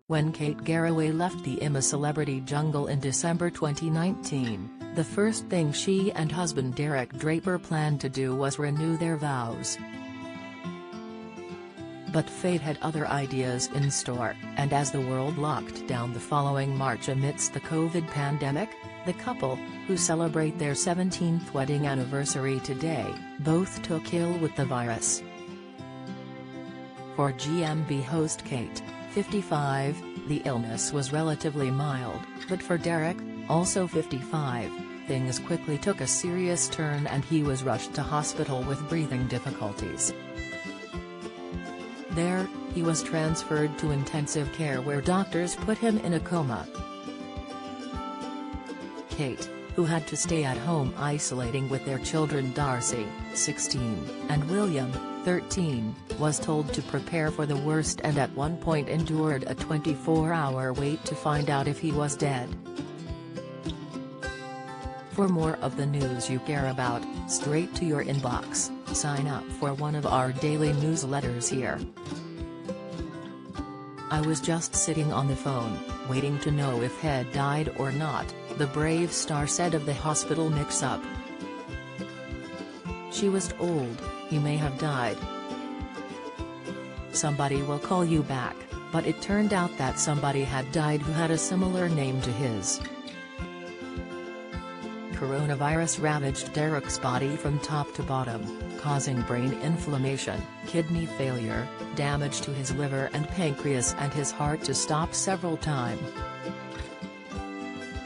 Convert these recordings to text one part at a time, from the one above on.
When Kate Garraway left the IMA celebrity jungle in December 2019, the first thing she and husband Derek Draper planned to do was renew their vows. But fate had other ideas in store, and as the world locked down the following March amidst the COVID pandemic, the couple, who celebrate their 17th wedding anniversary today, both took ill with the virus. For GMB host Kate, 55, the illness was relatively mild, but for Derek, also 55, things quickly took a serious turn and he was rushed to hospital with breathing difficulties. There, he was transferred to intensive care where doctors put him in a coma. Kate, who had to stay at home isolating with their children Darcy, 16, and William, 13, was told to prepare for the worst and at one point endured a 24-hour wait to find out if he was dead. For more of the news you care about, straight to your inbox, sign up for one of our daily newsletters here. I was just sitting on the phone, waiting to know if Head died or not, the brave star said of the hospital mix-up. She was old, he may have died. Somebody will call you back, but it turned out that somebody had died who had a similar name to his. Coronavirus ravaged Derek's body from top to bottom, causing brain inflammation, kidney failure, damage to his liver and pancreas and his heart to stop several times.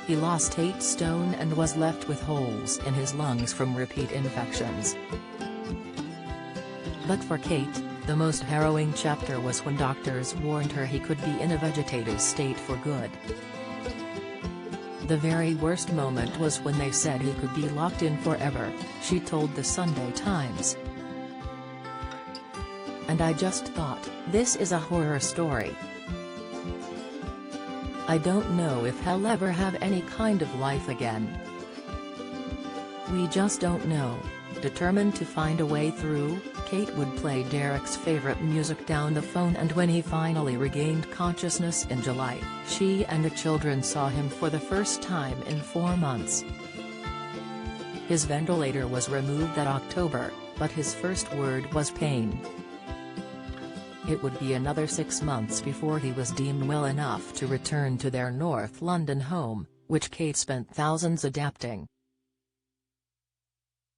He lost 8 stone and was left with holes in his lungs from repeat infections. But for Kate, the most harrowing chapter was when doctors warned her he could be in a vegetative state for good. The very worst moment was when they said he could be locked in forever, she told the Sunday Times. And I just thought, this is a horror story. I don't know if he'll ever have any kind of life again. We just don't know. Determined to find a way through, Kate would play Derek's favorite music down the phone, and when he finally regained consciousness in July, she and the children saw him for the first time in 4 months. His ventilator was removed that October, but his first word was pain. It would be another 6 months before he was deemed well enough to return to their North London home, which Kate spent thousands adapting.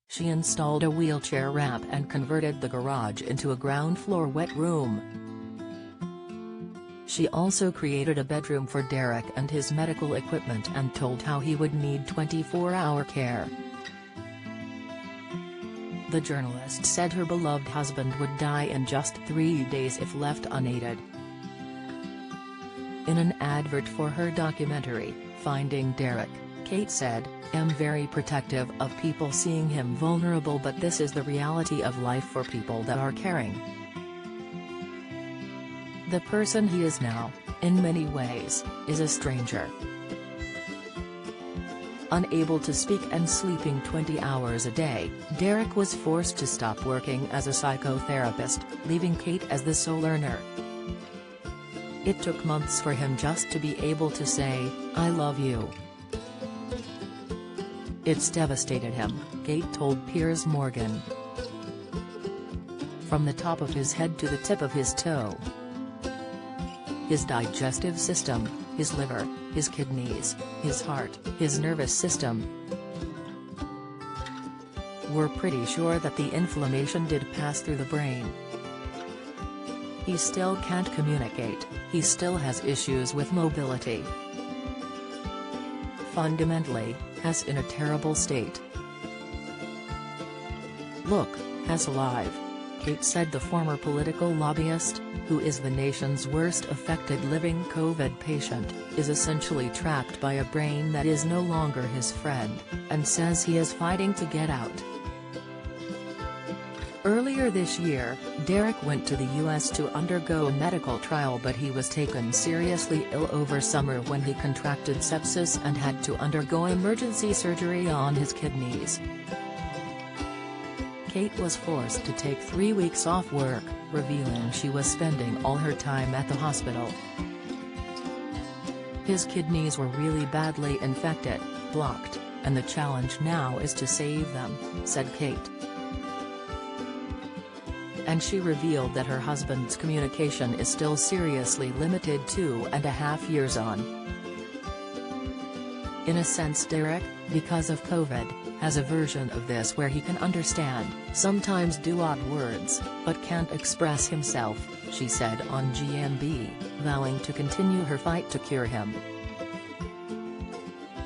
She installed a wheelchair ramp and converted the garage into a ground-floor wet room. She also created a bedroom for Derek and his medical equipment and told how he would need 24-hour care. The journalist said her beloved husband would die in just 3 days if left unaided. In an advert for her documentary, Finding Derek, Kate said, "I'm very protective of people seeing him vulnerable, but this is the reality of life for people that are caring. The person he is now, in many ways, is a stranger." Unable to speak and sleeping 20 hours a day, Derek was forced to stop working as a psychotherapist, leaving Kate as the sole earner. It took months for him just to be able to say, "I love you." It's devastated him, Kate told Piers Morgan. From the top of his head to the tip of his toe. His digestive system, his liver, his kidneys, his heart, his nervous system. We're pretty sure that the inflammation did pass through the brain. He still can't communicate, he still has issues with mobility. Fundamentally, Hess in a terrible state. Look, Hess alive, Kate said. The former political lobbyist, who is the nation's worst affected living COVID patient, is essentially trapped by a brain that is no longer his friend, and says he is fighting to get out. Earlier this year, Derek went to the U.S. to undergo a medical trial, but he was taken seriously ill over summer when he contracted sepsis and had to undergo emergency surgery on his kidneys. Kate was forced to take 3 weeks off work, revealing she was spending all her time at the hospital. His kidneys were really badly infected, blocked, and the challenge now is to save them, said Kate. And she revealed that her husband's communication is still seriously limited 2.5 years on. In a sense, Derek, because of COVID, has a version of this where he can understand, sometimes do odd words, but can't express himself, she said on GMB, vowing to continue her fight to cure him.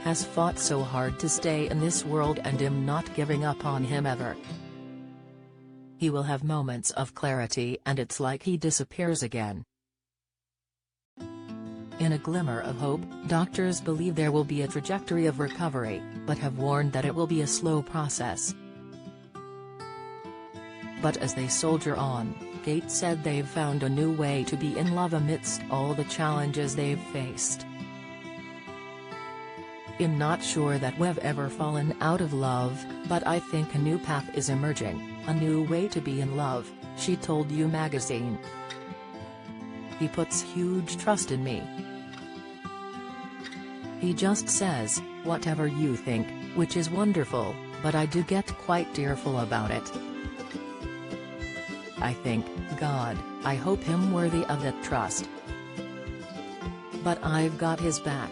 Has fought so hard to stay in this world and I'm not giving up on him ever. He will have moments of clarity and it's like he disappears again. In a glimmer of hope, doctors believe there will be a trajectory of recovery, but have warned that it will be a slow process. But as they soldier on, Kate said they've found a new way to be in love amidst all the challenges they've faced. I'm not sure that we've ever fallen out of love, but I think a new path is emerging, a new way to be in love, she told You magazine. He puts huge trust in me. He just says, whatever you think, which is wonderful, but I do get quite tearful about it. I think, God, I hope him worthy of that trust. But I've got his back.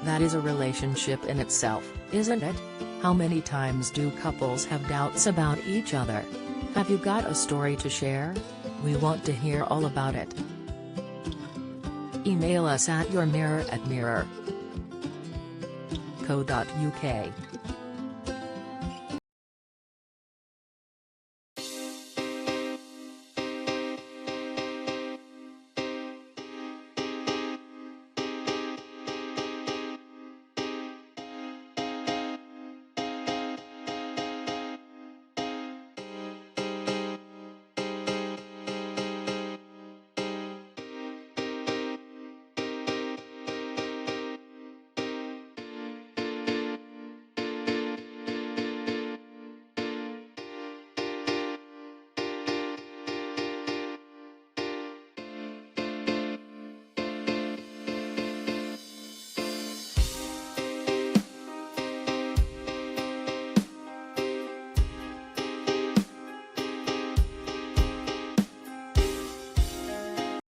That is a relationship in itself, isn't it? How many times do couples have doubts about each other? Have you got a story to share? We want to hear all about it. Email us at yourmirror@mirror.co.uk.